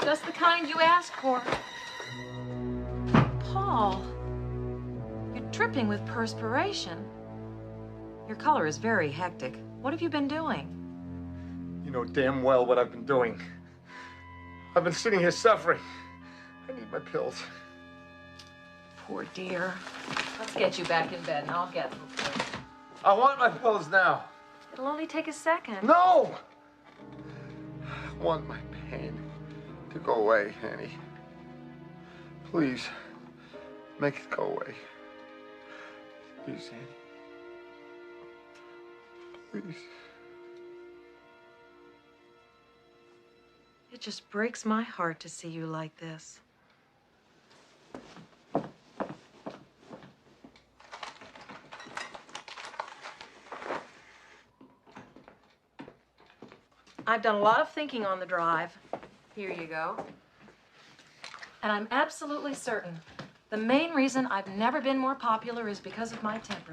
Just the kind you asked for. Paul, you're dripping with perspiration. Your color is very hectic. What have you been doing? You know damn well what I've been doing. I've been sitting here suffering. I need my pills. Poor dear. Let's get you back in bed and I'll get them for you. I want my pills now. It'll only take a second. No! I want my pain to go away, Annie. Please, make it go away. Please, Annie. Please. It just breaks my heart to see you like this. I've done a lot of thinking on the drive. Here you go. And I'm absolutely certain the main reason I've never been more popular is because of my temper.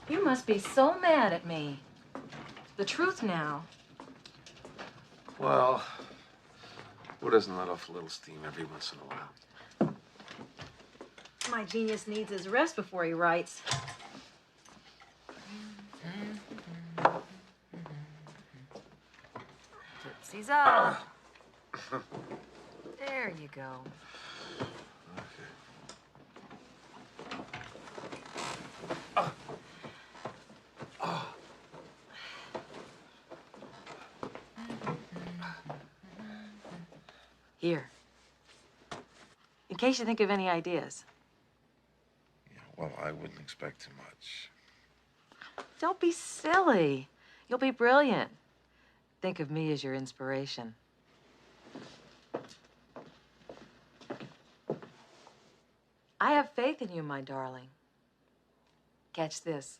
You must be so mad at me. The truth now. Well, who doesn't let off a little steam every once in a while? My genius needs his rest before he writes. Tootsie's up. There you go. Here. In case you think of any ideas. Yeah, well, I wouldn't expect too much. Don't be silly. You'll be brilliant. Think of me as your inspiration. I have faith in you, my darling. Catch this.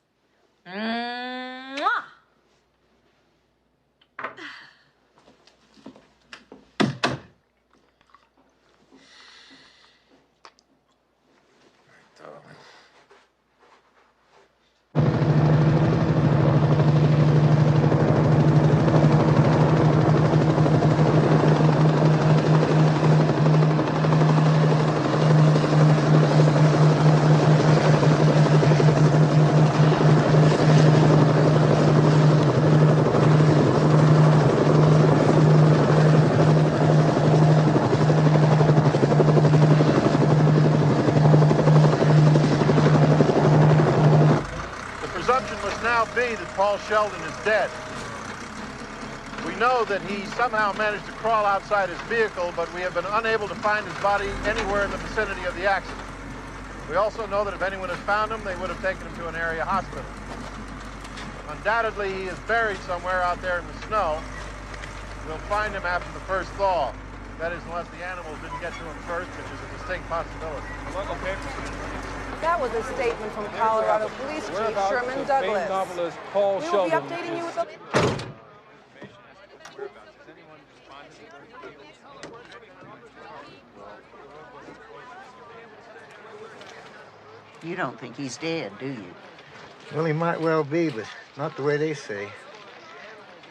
Mwah! Darling. Be that Paul Sheldon is dead. We know that he somehow managed to crawl outside his vehicle, but we have been unable to find his body anywhere in the vicinity of the accident. We also know that if anyone had found him, they would have taken him to an area hospital. Undoubtedly, he is buried somewhere out there in the snow. We'll find him after the first thaw. That is, unless the animals didn't get to him first, which is a distinct possibility. That was a statement from Colorado Police Chief Sherman Douglas. Novelist Paul We will Sheldon be updating you with the... You don't think he's dead, do you? Well, he might well be, but not the way they say.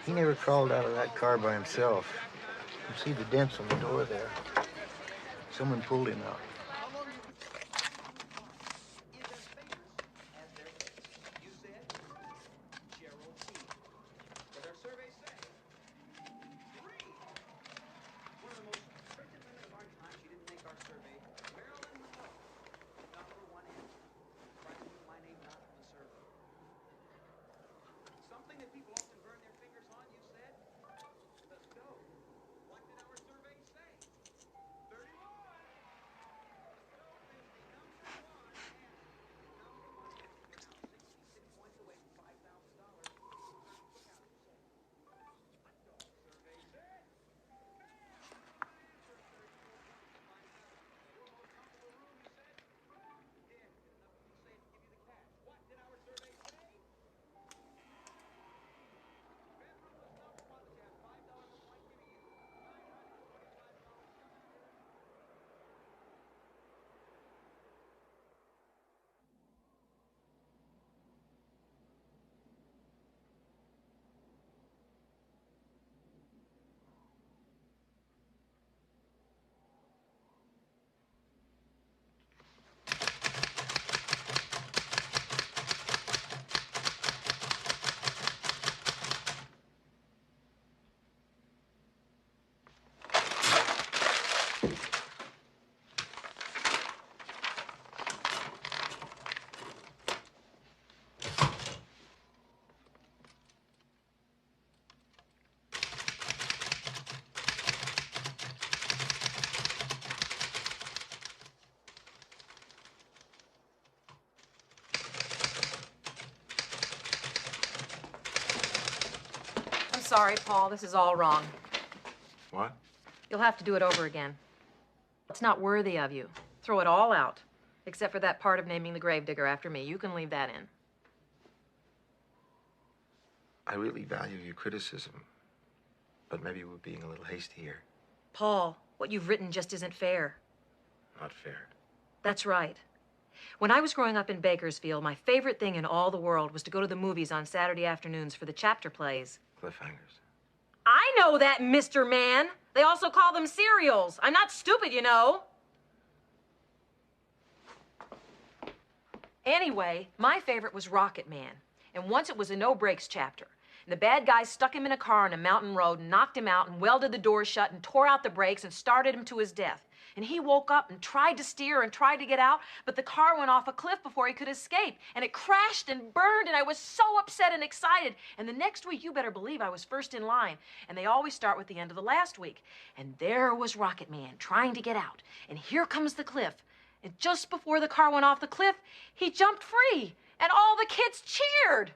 He never crawled out of that car by himself. You see the dents on the door there. Someone pulled him out. sorry, Paul. This is all wrong. What? You'll have to do it over again. It's not worthy of you. Throw it all out, except for that part of naming the gravedigger after me. You can leave that in. I really value your criticism, but maybe we're being a little hasty here. Paul, what you've written just isn't fair. Not fair. That's right. When I was growing up in Bakersfield, my favorite thing in all the world was to go to the movies on Saturday afternoons for the chapter plays. Cliffhangers. I know that, Mr. Man. They also call them serials. I'm not stupid, you know. Anyway, my favorite was Rocket Man. And once it was a no-brakes chapter. And the bad guy stuck him in a car on a mountain road and knocked him out and welded the doors shut and tore out the brakes and started him to his death. And he woke up and tried to steer and tried to get out, but the car went off a cliff before he could escape. And it crashed and burned, and I was so upset and excited. And the next week, you better believe I was first in line. And they always start with the end of the last week. And there was Rocket Man trying to get out. And here comes the cliff. And just before the car went off the cliff, he jumped free. And all the kids cheered.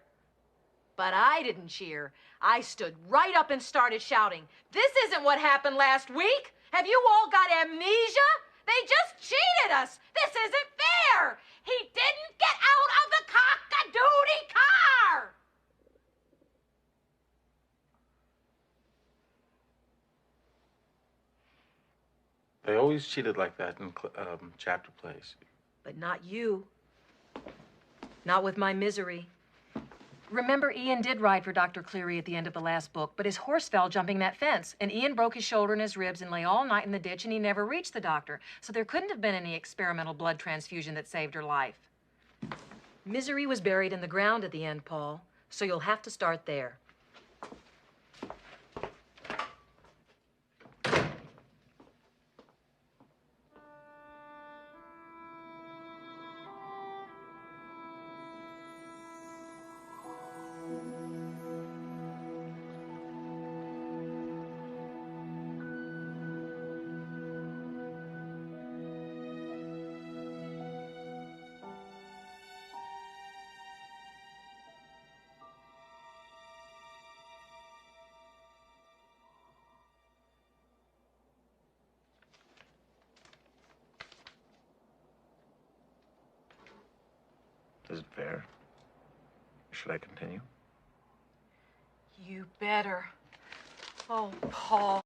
But I didn't cheer. I stood right up and started shouting, "This isn't what happened last week. Have you all got amnesia? They just cheated us. This isn't fair. He didn't get out of the cock-a-doodie car." They always cheated like that in chapter plays. But not you. Not with my misery. Remember, Ian did ride for Dr. Cleary at the end of the last book, but his horse fell jumping that fence, and Ian broke his shoulder and his ribs and lay all night in the ditch, and he never reached the doctor. So there couldn't have been any experimental blood transfusion that saved her life. Misery was buried in the ground at the end, Paul, so you'll have to start there. Is it fair? Should I continue? You better. Oh, Paul.